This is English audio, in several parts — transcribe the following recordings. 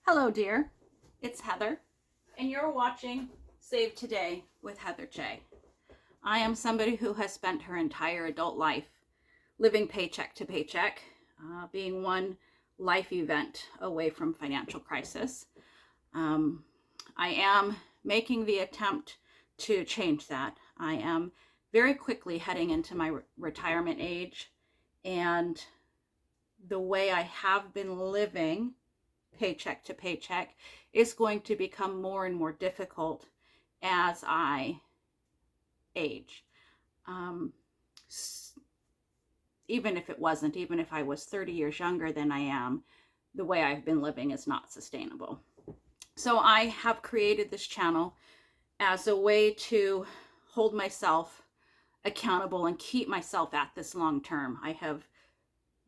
Hello, dear. It's Heather, and you're watching Save Today with Heather J. I am somebody who has spent her entire adult life living paycheck to paycheck, being one life event away from financial crisis. I am making the attempt to change that. I am very quickly heading into my retirement age, and the way I have been living paycheck to paycheck is going to become more and more difficult as I age. Um, Even if it wasn't, even if I was 30 years younger than I am, the way I've been living is not sustainable. So I have created this channel as a way to hold myself accountable and keep myself at this long term. I have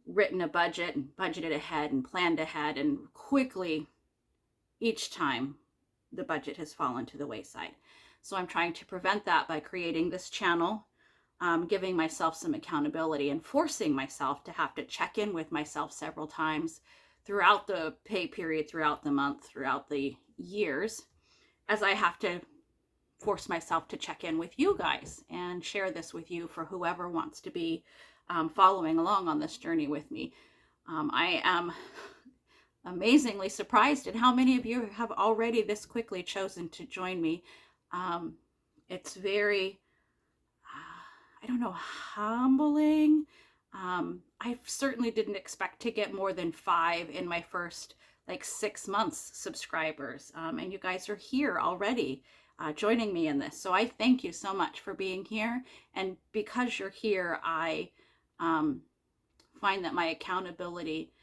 written a budget and budgeted ahead and planned ahead, and quickly each time the budget has fallen to the wayside. So I'm trying to prevent that by creating this channel, giving myself some accountability and forcing myself to have to check in with myself several times throughout the pay period, throughout the month, throughout the years, as I have to force myself to check in with you guys and share this with you for whoever wants to be following along on this journey with me. I am amazingly surprised at how many of you have already this quickly chosen to join me. It's very, I don't know, humbling. I certainly didn't expect to get more than 5 in my first 6 months subscribers. And you guys are here already joining me in this. So I thank you so much for being here. And because you're here, I find that my accountability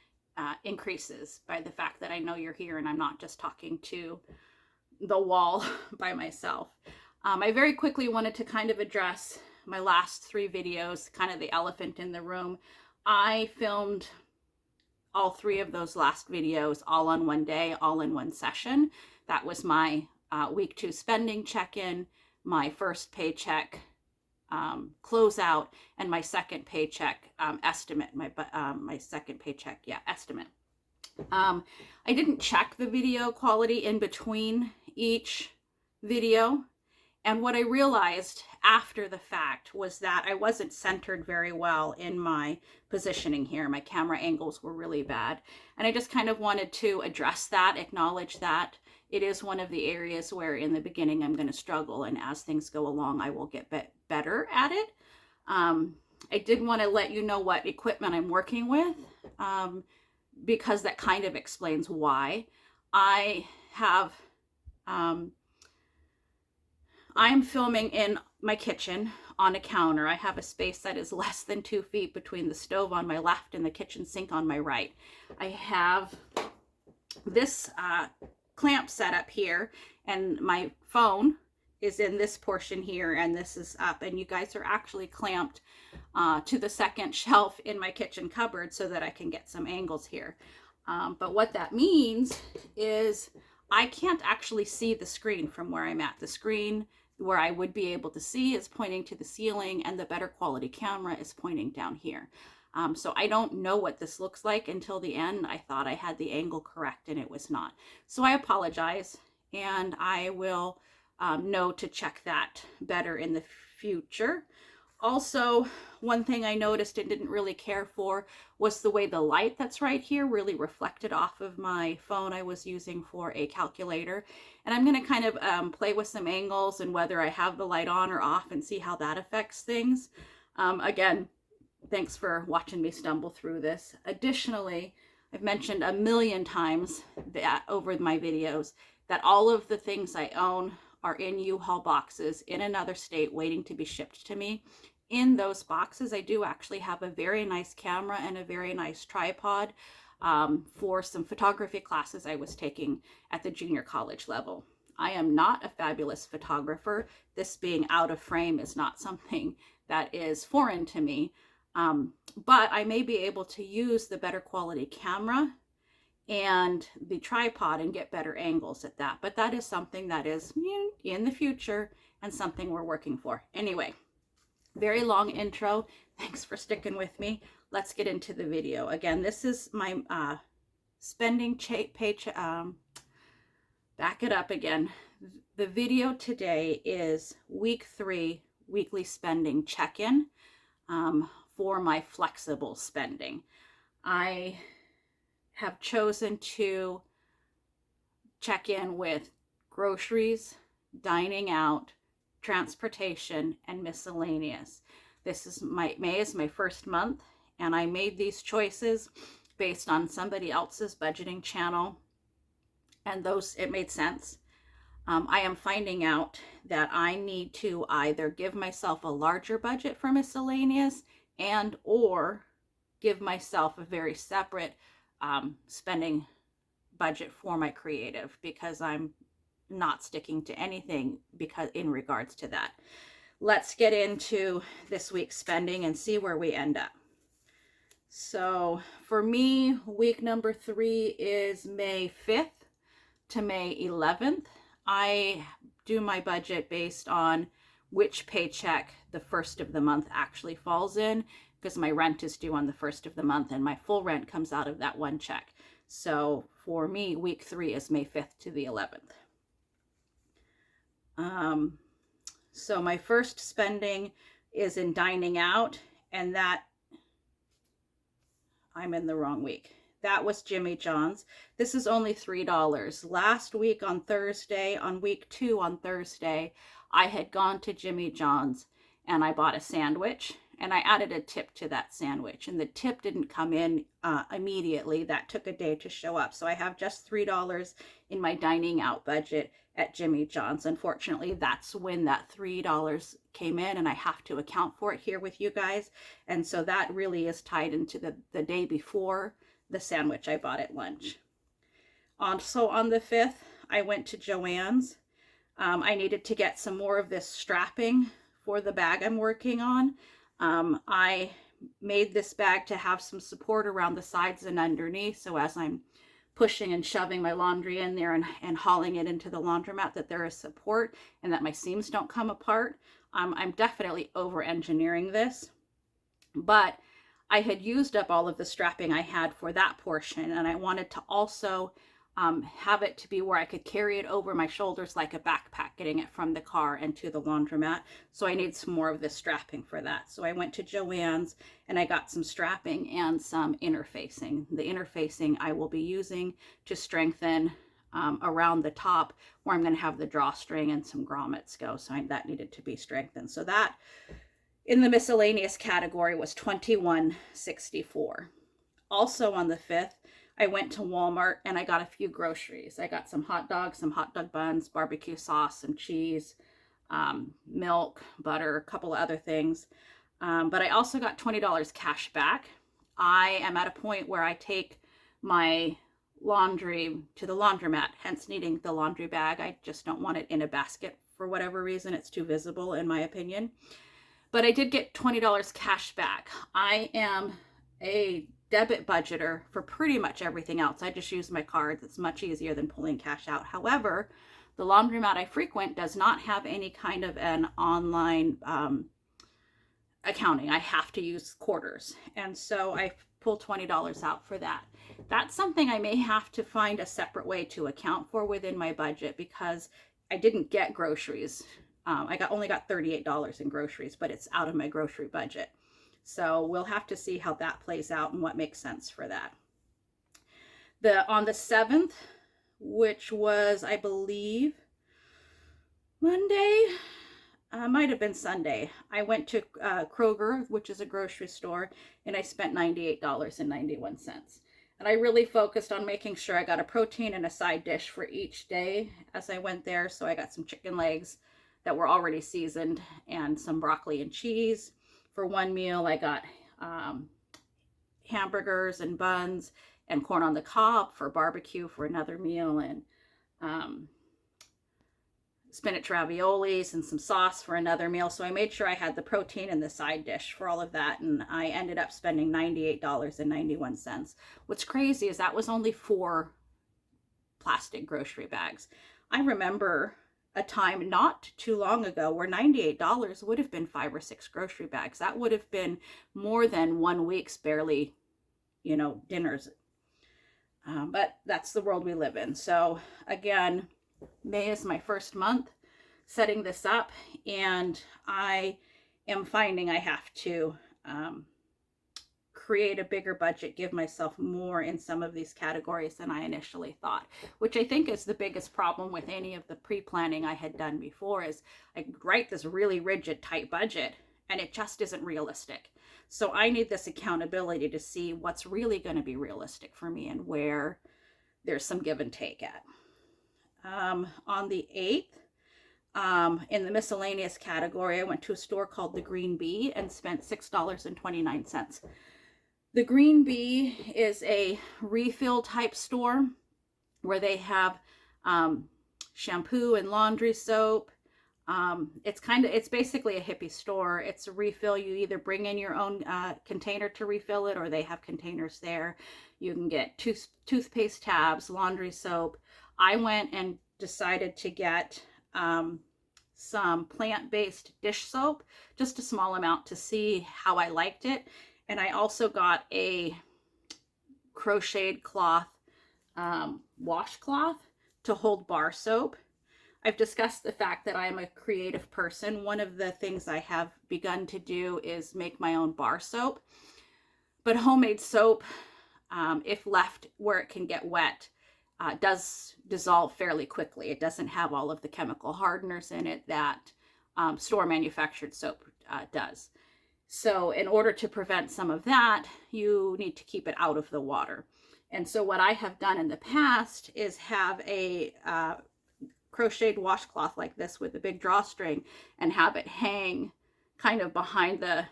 increases by the fact that I know you're here and I'm not just talking to the wall by myself. I very quickly wanted to kind of address my last 3 videos, kind of the elephant in the room. I filmed all 3 of those last videos all on one day, all in one session. That was my week 2 spending check-in, my first paycheck closeout, and my second paycheck estimate, my second paycheck, estimate. I didn't check the video quality in between each video. And what I realized after the fact was that I wasn't centered very well in my positioning here. My camera angles were really bad. And I just kind of wanted to address that, acknowledge that. It is one of the areas where in the beginning I'm going to struggle, and as things go along I will get better at it. I did want to let you know what equipment I'm working with, because that kind of explains why. I'm filming in my kitchen on a counter. I have a space that is less than 2 feet between the stove on my left and the kitchen sink on my right. I have this clamp set up here, and my phone is in this portion here, and this is up, and you guys are actually clamped to the second shelf in my kitchen cupboard so that I can get some angles here. But what that means is I can't actually see the screen from where I'm at. The screen where I would be able to see is pointing to the ceiling, and the better quality camera is pointing down here. So I don't know what this looks like until the end. I thought I had the angle correct and it was not. So I apologize, and I will know to check that better in the future. Also, one thing I noticed and didn't really care for was the way the light that's right here really reflected off of my phone I was using for a calculator. And I'm going to kind of play with some angles and whether I have the light on or off and see how that affects things. Again, thanks for watching me stumble through this. Additionally, I've mentioned a million times that over my videos that all of the things I own are in U-Haul boxes in another state waiting to be shipped to me. In those boxes, I do actually have a very nice camera and a very nice tripod for some photography classes I was taking at the junior college level. I am not a fabulous photographer. This being out of frame is not something that is foreign to me, but I may be able to use the better quality camera and the tripod and get better angles at that. But that is something that is in the future and something we're working for. Anyway, very long intro. Thanks for sticking with me. Let's get into the video. Again, this is my spending page, back it up again. The video today is week 3 weekly spending check-in for my flexible spending. I have chosen to check in with groceries, dining out, transportation, and miscellaneous. This is May is my first month, and I made these choices based on somebody else's budgeting channel, and it made sense. I am finding out that I need to either give myself a larger budget for miscellaneous and or give myself a very separate spending budget for my creative, because I'm not sticking to anything in regards to that. Let's get into this week's spending and see where we end up. So for me, week number 3 is May 5th to May 11th. I do my budget based on which paycheck the first of the month actually falls in, because my rent is due on the first of the month and my full rent comes out of that one check. So for me, week 3 is May 5th to the 11th. So my first spending is in dining out, and that I'm in the wrong week. That was Jimmy John's. This is only $3. Last week on Thursday, on week 2 on Thursday, I had gone to Jimmy John's and I bought a sandwich, and I added a tip to that sandwich, and the tip didn't come in immediately. That took a day to show up. So I have just $3 in my dining out budget at Jimmy John's. Unfortunately, that's when that $3 came in, and I have to account for it here with you guys. And so that really is tied into the day before the sandwich I bought at lunch. So on the 5th, I went to Joann's. I needed to get some more of this strapping for the bag I'm working on. I made this bag to have some support around the sides and underneath, so as I'm pushing and shoving my laundry in there and hauling it into the laundromat, that there is support and that my seams don't come apart. I'm definitely over engineering this, but I had used up all of the strapping I had for that portion, and I wanted to also have it to be where I could carry it over my shoulders like a backpack, getting it from the car and to the laundromat. So I need some more of this strapping for that. So I went to Joann's and I got some strapping and some interfacing. The interfacing I will be using to strengthen around the top where I'm going to have the drawstring and some grommets go. So that needed to be strengthened. So that in the miscellaneous category was $21.64. Also on the 5th, I went to Walmart and I got a few groceries. I got some hot dogs, some hot dog buns, barbecue sauce, some cheese, milk, butter, a couple of other things. But I also got $20 cash back. I am at a point where I take my laundry to the laundromat, hence needing the laundry bag. I just don't want it in a basket for whatever reason. It's too visible in my opinion. But I did get $20 cash back. I am a debit budgeter for pretty much everything else. I just use my cards. It's much easier than pulling cash out. However, the laundromat I frequent does not have any kind of an online accounting. I have to use quarters. And so I pull $20 out for that. That's something I may have to find a separate way to account for within my budget, because I didn't get groceries. I only got $38 in groceries, but it's out of my grocery budget. So we'll have to see how that plays out and what makes sense for that. On the 7th, which was, I believe, Monday, might have been Sunday, I went to Kroger, which is a grocery store, and I spent $98.91. And I really focused on making sure I got a protein and a side dish for each day as I went there. So I got some chicken legs that were already seasoned and some broccoli and cheese. For one meal, I got hamburgers and buns and corn on the cob for barbecue for another meal, and spinach raviolis and some sauce for another meal. So I made sure I had the protein and the side dish for all of that, and I ended up spending $98.91. What's crazy is that was only 4 plastic grocery bags. I remember a time not too long ago where $98 would have been 5 or 6 grocery bags. That would have been more than 1 week's barely, dinners. But that's the world we live in. So again, May is my first month setting this up, and I am finding I have to create a bigger budget, give myself more in some of these categories than I initially thought, which I think is the biggest problem with any of the pre-planning I had done before. Is I write this really rigid, tight budget, and it just isn't realistic. So I need this accountability to see what's really going to be realistic for me and where there's some give and take at. On the 8th, in the miscellaneous category, I went to a store called the Green Bee and spent $6.29. The Green Bee is a refill type store where they have shampoo and laundry soap. It's basically a hippie store. It's a refill. You either bring in your own container to refill it, or they have containers there. You can get toothpaste tabs, laundry soap. I went and decided to get some plant-based dish soap, just a small amount to see how I liked it. And I also got a crocheted cloth washcloth to hold bar soap. I've discussed the fact that I'm a creative person. One of the things I have begun to do is make my own bar soap. But homemade soap, if left where it can get wet, does dissolve fairly quickly. It doesn't have all of the chemical hardeners in it that store manufactured soap does. So in order to prevent some of that, you need to keep it out of the water. And so what I have done in the past is have a crocheted washcloth like this with a big drawstring and have it hang kind of behind the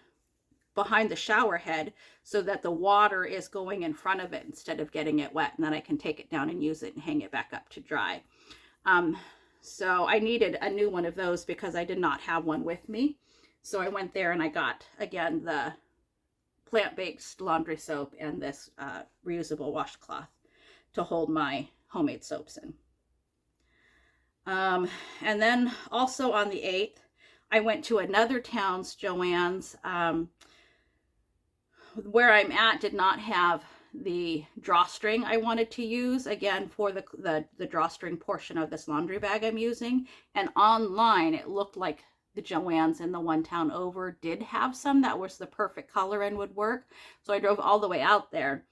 shower head so that the water is going in front of it instead of getting it wet, and then I can take it down and use it and hang it back up to dry. So I needed a new one of those because I did not have one with me. So I went there and I got, again, the plant-based laundry soap and this reusable washcloth to hold my homemade soaps in. And then also on the 8th, I went to another town's Joann's. Where I'm at did not have the drawstring I wanted to use, again, for the drawstring portion of this laundry bag I'm using. And online, it looked like the Joann's in the one town over did have some that was the perfect color and would work. So I drove all the way out there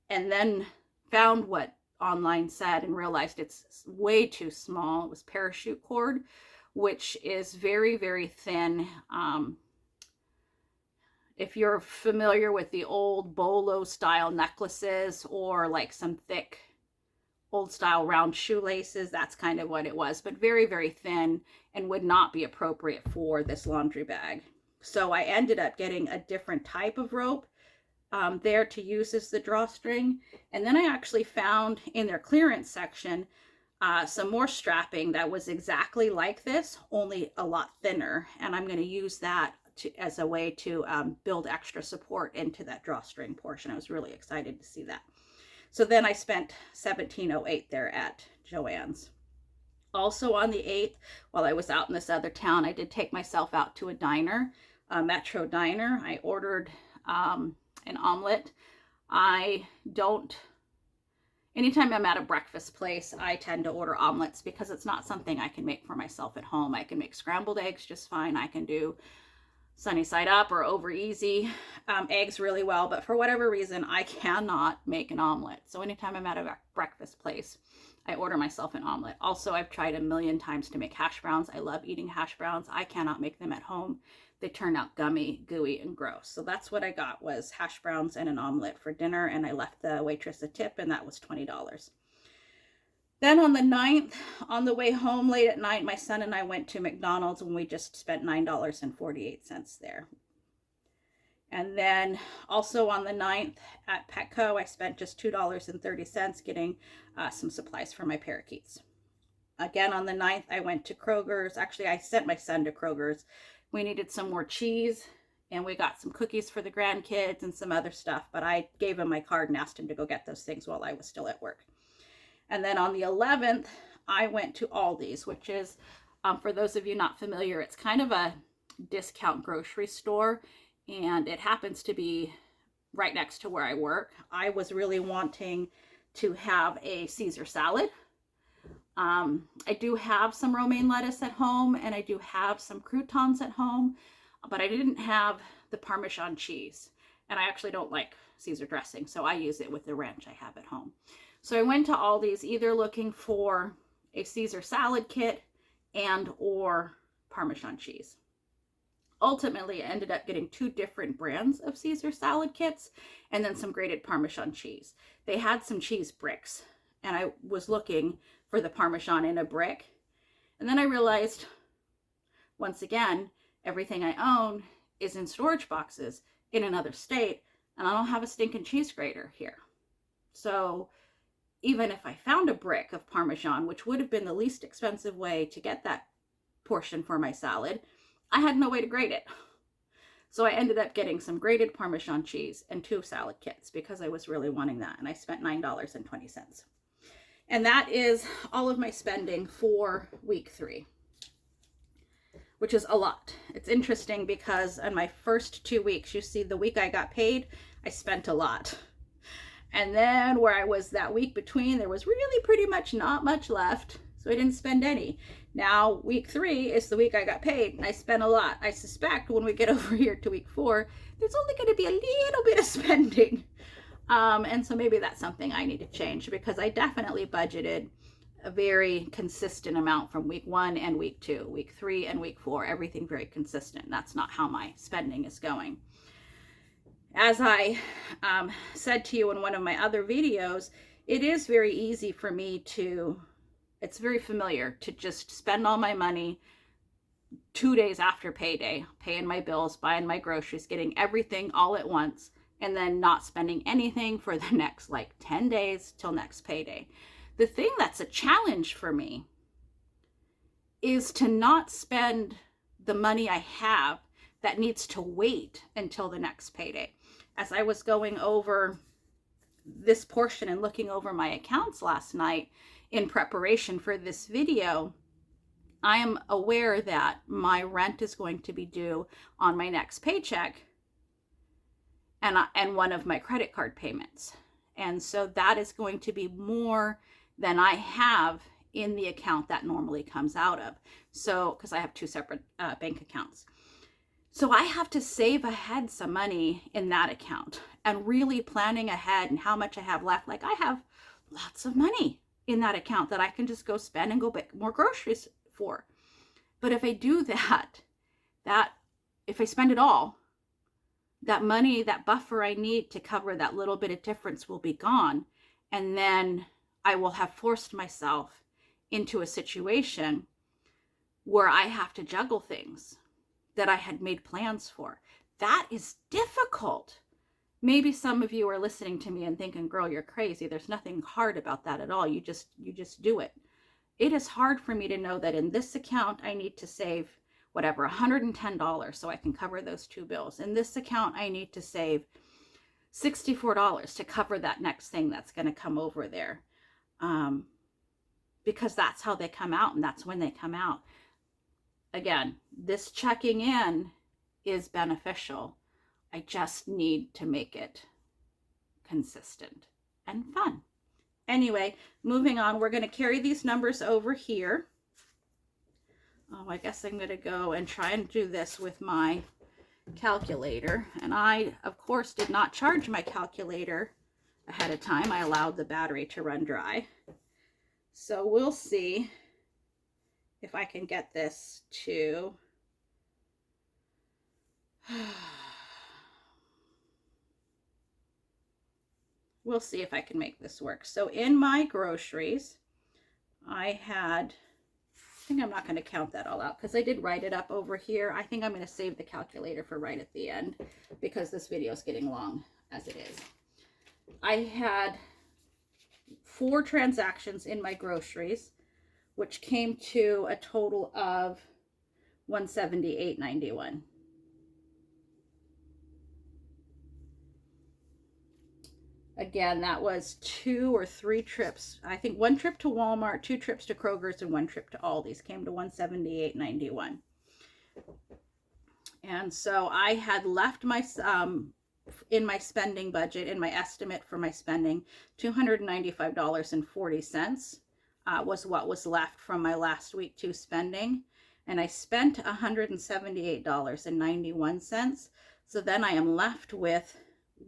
and then found what online said and realized it's way too small. It was parachute cord, which is very, very thin. If you're familiar with the old bolo style necklaces or like some thick old style round shoelaces, that's kind of what it was, but very, very thin and would not be appropriate for this laundry bag. So I ended up getting a different type of rope there to use as the drawstring. And then I actually found in their clearance section some more strapping that was exactly like this, only a lot thinner. And I'm going to use that as a way to build extra support into that drawstring portion. I was really excited to see that. So then I spent $17.08 there at Joann's. Also on the 8th, while I was out in this other town, I did take myself out to a diner, a Metro diner. I ordered an omelet. Anytime I'm at a breakfast place, I tend to order omelets because it's not something I can make for myself at home. I can make scrambled eggs just fine. I can do sunny side up or over easy eggs really well, but for whatever reason, I cannot make an omelet. So anytime I'm at a breakfast place, I order myself an omelet. Also, I've tried a million times to make hash browns. I love eating hash browns. I cannot make them at home. They turn out gummy, gooey, and gross. So that's what I got, was hash browns and an omelet for dinner, and I left the waitress a tip, and that was $20. Then on the 9th, on the way home late at night, my son and I went to McDonald's and we just spent $9.48 there. And then also on the 9th at Petco, I spent just $2.30 getting some supplies for my parakeets. Again, on the 9th, I went to Kroger's. Actually, I sent my son to Kroger's. We needed some more cheese, and we got some cookies for the grandkids and some other stuff, but I gave him my card and asked him to go get those things while I was still at work. And then on the 11th, I went to Aldi's, which is, for those of you not familiar, it's kind of a discount grocery store, and it happens to be right next to where I work. I was really wanting to have a Caesar salad. I do have some romaine lettuce at home, and I do have some croutons at home, but I didn't have the Parmesan cheese, and I actually don't like Caesar dressing, so I use it with the ranch I have at home. So I went to Aldi's either looking for a Caesar salad kit and or Parmesan cheese. Ultimately, I ended up getting 2 different brands of Caesar salad kits and then some grated Parmesan cheese. They had some cheese bricks, and I was looking for the Parmesan in a brick. And then I realized, once again, everything I own is in storage boxes in another state, and I don't have a stinking cheese grater here. So even if I found a brick of Parmesan, which would have been the least expensive way to get that portion for my salad, I had no way to grate it. So I ended up getting some grated Parmesan cheese and 2 salad kits because I was really wanting that, and I spent $9.20. And that is all of my spending for week 3, which is a lot. It's interesting because in my first 2 weeks, you see the week I got paid, I spent a lot. And then where I was that week between, there was really pretty much not much left, so I didn't spend any. Now, week 3 is the week I got paid, and I spent a lot. I suspect when we get over here to week 4, there's only going to be a little bit of spending. And so maybe that's something I need to change, because I definitely budgeted a very consistent amount from week 1 and week 2, week 3 and week 4, everything very consistent. That's not how my spending is going. As I said to you in one of my other videos, it is very easy for me to, it's very familiar to just spend all my money 2 days after payday, paying my bills, buying my groceries, getting everything all at once, and then not spending anything for the next 10 days till next payday. The thing that's a challenge for me is to not spend the money I have that needs to wait until the next payday. As I was going over this portion and looking over my accounts last night in preparation for this video, I am aware that my rent is going to be due on my next paycheck and one of my credit card payments. And so that is going to be more than I have in the account that normally comes out of. So, because I have 2 separate bank accounts. So I have to save ahead some money in that account and really planning ahead and how much I have left. Like, I have lots of money in that account that I can just go spend and go buy more groceries for. But if I do that if I spend it all, that money, that buffer I need to cover that little bit of difference will be gone. And then I will have forced myself into a situation where I have to juggle things that I had made plans for. That is difficult. Maybe some of you are listening to me and thinking, girl, you're crazy. There's nothing hard about that at all. You just do it. It is hard for me to know that in this account, I need to save whatever, $110 so I can cover those 2 bills. In this account, I need to save $64 to cover that next thing that's going to come over there. Because that's how they come out, and that's when they come out. Again, this checking in is beneficial. I just need to make it consistent and fun. Anyway, moving on, we're going to carry these numbers over here. Oh, I guess I'm going to go and try and do this with my calculator. And I, of course, did not charge my calculator ahead of time. I allowed the battery to run dry. So we'll see if I can get this to we'll see if I can make this work. So in my groceries, I think I'm not going to count that all out because I did write it up over here. I think I'm going to save the calculator for right at the end because this video is getting long as it is. I had 4 transactions in my groceries, which came to a total of $178.91. Again, that was 2 or 3 trips. I think 1 trip to Walmart, 2 trips to Kroger's, and 1 trip to Aldi's came to $178.91. And so I had left my in my spending budget, in my estimate for my spending, $295.40 was what was left from my last week 2 spending. And I spent $178.91. So then I am left with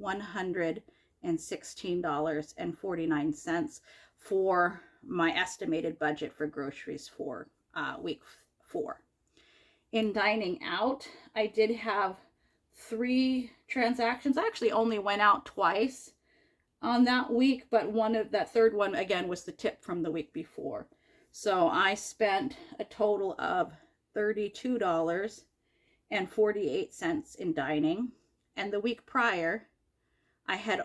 $116.49 for my estimated budget for groceries for week 4. In dining out, I did have 3 transactions. I actually only went out twice on that week, but that third one again was the tip from the week before. So I spent a total of $32.48 in dining. And the week prior, I had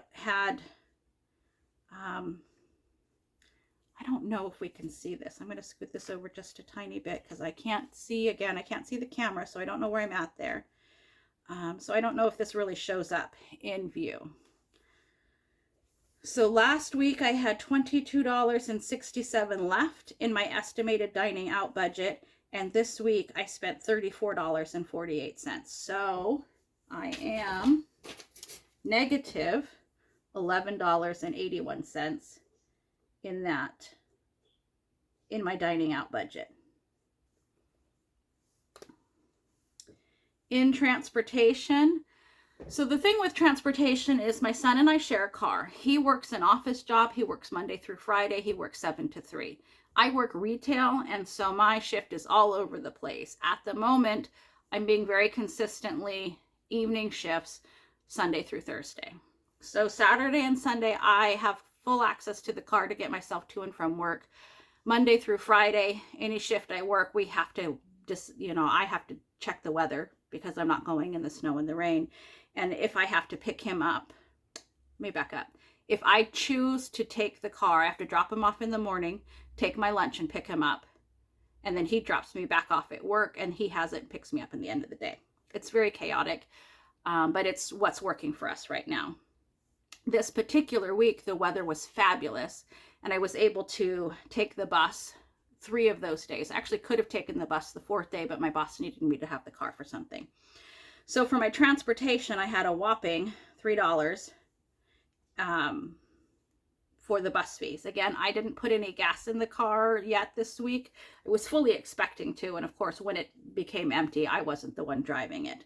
I don't know if we can see this. I'm going to scoot this over just a tiny bit because I can't see the camera, so I don't know where I'm at there. So I don't know if this really shows up in view. So last week I had $22.67 left in my estimated dining out budget, and this week I spent $34.48. So I am negative $11.81 in my dining out budget. In transportation, so the thing with transportation is my son and I share a car. He works an office job. He works Monday through Friday. He works 7 to 3. I work retail, and so my shift is all over the place. At the moment, I'm being very consistently evening shifts, Sunday through Thursday. So Saturday and Sunday, I have full access to the car to get myself to and from work. Monday through Friday, any shift I work, we have to I have to check the weather because I'm not going in the snow and the rain. And if I have to pick him up, let me back up. If I choose to take the car, I have to drop him off in the morning, take my lunch and pick him up. And then he drops me back off at work, and he has it and picks me up in the end of the day. It's very chaotic, but it's what's working for us right now. This particular week, the weather was fabulous, and I was able to take the bus 3 of those days. I actually could have taken the bus the 4th day, but my boss needed me to have the car for something. So for my transportation, I had a whopping $3 for the bus fees. Again, I didn't put any gas in the car yet this week. I was fully expecting to, and of course, when it became empty, I wasn't the one driving it.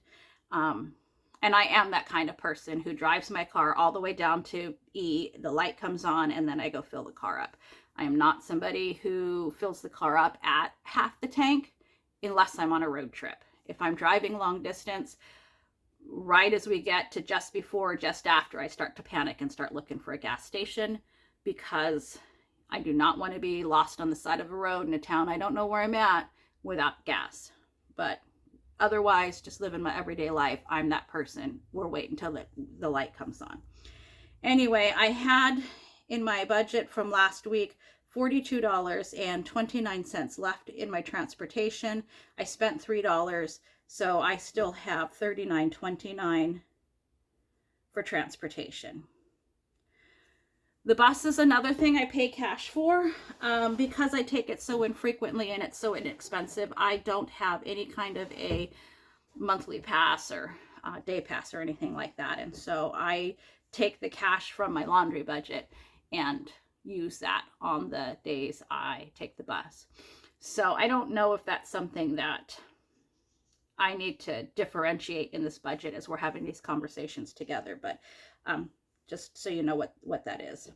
And I am that kind of person who drives my car all the way down to E, the light comes on, and then I go fill the car up. I am not somebody who fills the car up at half the tank unless I'm on a road trip. If I'm driving long distance, right as we get to just before or just after, I start to panic and start looking for a gas station because I do not want to be lost on the side of a road in a town I don't know where I'm at without gas. But otherwise, just living my everyday life, I'm that person. We'll wait until the light comes on. Anyway, I had in my budget from last week $42.29 left in my transportation. I spent $3, so I still have $39.29 for transportation. The bus is another thing I pay cash for because I take it so infrequently and it's so inexpensive. I don't have any kind of a monthly pass or day pass or anything like that. And so I take the cash from my laundry budget and use that on the days I take the bus. So I don't know if that's something that I need to differentiate in this budget as we're having these conversations together, but just so you know what that is.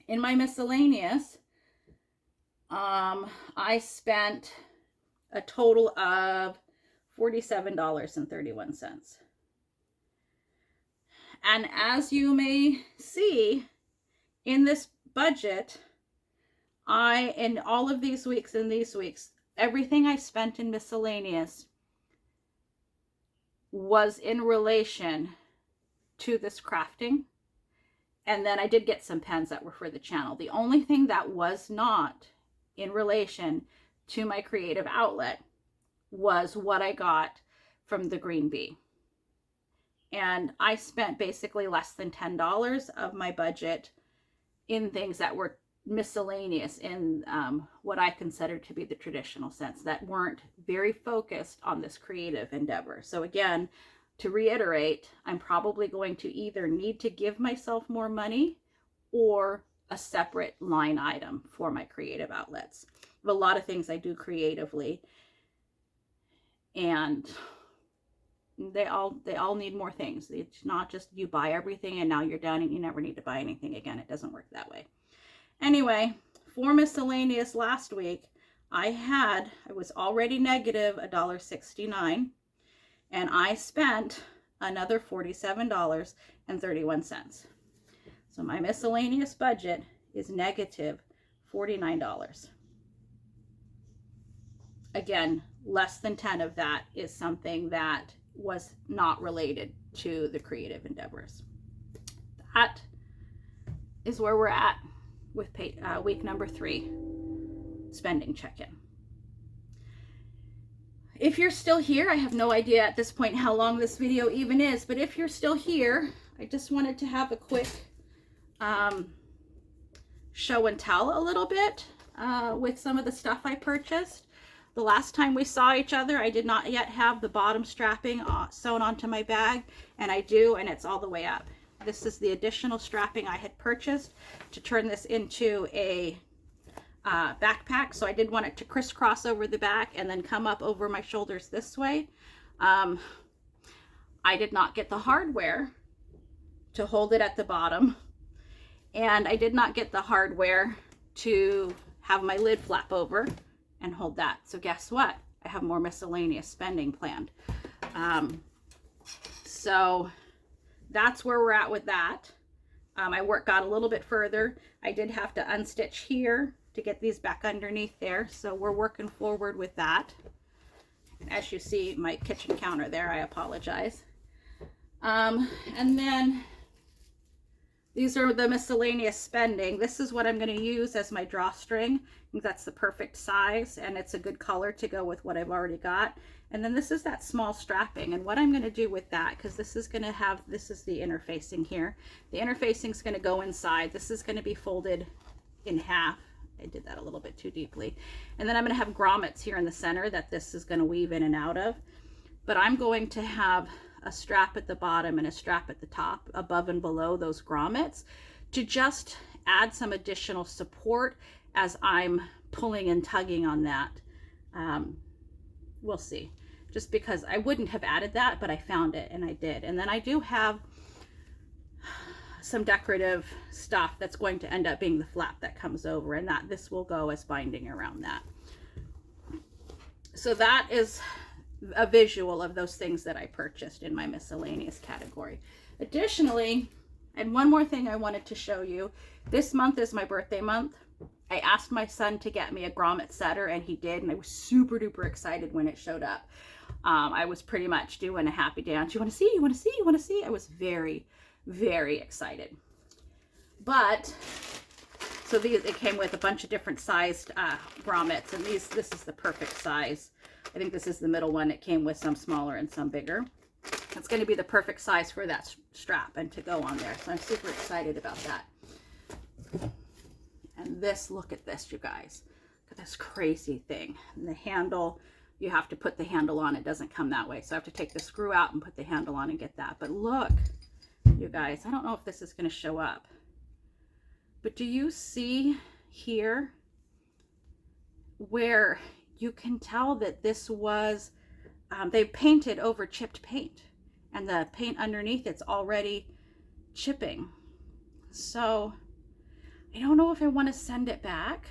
In my miscellaneous, I spent a total of $47.31. And as you may see in this budget, in all of these weeks and these weeks, everything I spent in miscellaneous was in relation to this crafting. And then I did get some pens that were for the channel. The only thing that was not in relation to my creative outlet was what I got from the Green Bee. And I spent basically less than $10 of my budget in things that were miscellaneous in what I consider to be the traditional sense, that weren't very focused on this creative endeavor. So again, to reiterate, I'm probably going to either need to give myself more money or a separate line item for my creative outlets. I have a lot of things I do creatively, and they all need more things. It's not just you buy everything and now you're done and you never need to buy anything again. It doesn't work that way. Anyway, for miscellaneous last week, I was already negative $1.69, and I spent another $47.31. So my miscellaneous budget is negative $49. Again, less than 10 of that is something that was not related to the creative endeavors. That is where we're at with week number 3, spending check-in. If you're still here, I have no idea at this point how long this video even is, but if you're still here, I just wanted to have a quick show and tell a little bit with some of the stuff I purchased. The last time we saw each other, I did not yet have the bottom strapping sewn onto my bag, and I do, and it's all the way up. This is the additional strapping I had purchased to turn this into a backpack. So I did want it to crisscross over the back and then come up over my shoulders this way. I did not get the hardware to hold it at the bottom, and I did not get the hardware to have my lid flap over and hold that. So guess what? I have more miscellaneous spending planned. So that's where we're at with that. I got a little bit further. I did have to unstitch here to get these back underneath there. So we're working forward with that. As you see, my kitchen counter there, I apologize. And then these are the miscellaneous spending. This is what I'm going to use as my drawstring. I think that's the perfect size, and it's a good color to go with what I've already got. And then this is that small strapping, and what I'm going to do with that, because this is the interfacing here. The interfacing is going to go inside. This is going to be folded in half. I did that a little bit too deeply. And then I'm going to have grommets here in the center that this is going to weave in and out of. But I'm going to have a strap at the bottom and a strap at the top, above and below those grommets, to just add some additional support as I'm pulling and tugging on that. We'll see. Just because I wouldn't have added that, but I found it and I did. And then I do have some decorative stuff that's going to end up being the flap that comes over, and that this will go as binding around that. So that is a visual of those things that I purchased in my miscellaneous category. Additionally, and one more thing I wanted to show you, this month is my birthday month. I asked my son to get me a grommet setter, and he did, and I was super duper excited when it showed up. I was pretty much doing a happy dance. You want to see? You want to see? You want to see? I was very, very excited. But so it came with a bunch of different sized grommets, and this is the perfect size. I think this is the middle one. It came with some smaller and some bigger. It's going to be the perfect size for that strap and to go on there. So I'm super excited about that. And this, look at this, you guys. Look at this crazy thing. And the handle, you have to put the handle on. It doesn't come that way. So I have to take the screw out and put the handle on and get that. But look, you guys, I don't know if this is going to show up. But do you see here where you can tell that this was, they painted over chipped paint, and the paint underneath it's already chipping. So I don't know if I want to send it back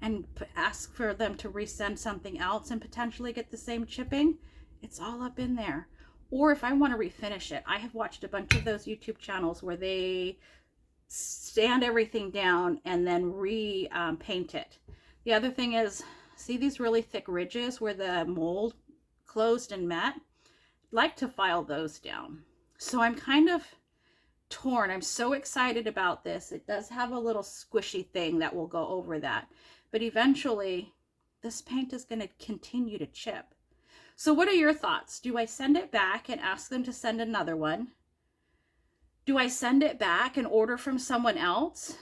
and ask for them to resend something else and potentially get the same chipping. It's all up in there. Or if I want to refinish it. I have watched a bunch of those YouTube channels where they sand everything down and then repaint it. The other thing is, see these really thick ridges where the mold closed and met? I'd like to file those down. So I'm kind of torn. I'm so excited about this. It does have a little squishy thing that will go over that. But eventually, this paint is going to continue to chip. So what are your thoughts? Do I send it back and ask them to send another one? Do I send it back and order from someone else?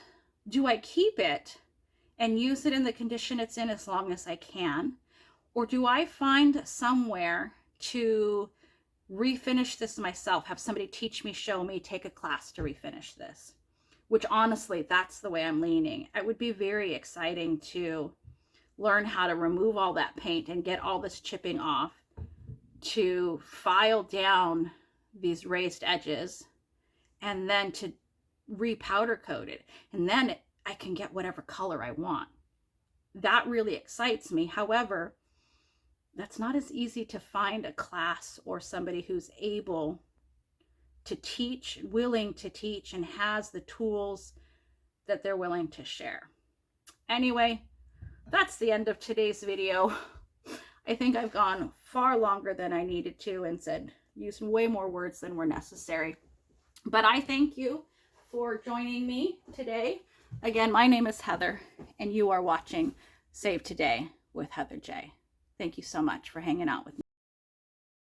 Do I keep it and use it in the condition it's in as long as I can? Or do I find somewhere to refinish this myself, have somebody teach me, show me, take a class to refinish this, which honestly, that's the way I'm leaning. It would be very exciting to learn how to remove all that paint and get all this chipping off, to file down these raised edges, and then to re-powder coat it. And then I can get whatever color I want. That really excites me. However, that's not as easy to find a class or somebody who's able to teach, willing to teach, and has the tools that they're willing to share. Anyway, that's the end of today's video. I think I've gone far longer than I needed to and used way more words than were necessary. But I thank you for joining me today. Again, my name is Heather, and you are watching Save Today with Heather J. Thank you so much for hanging out with me.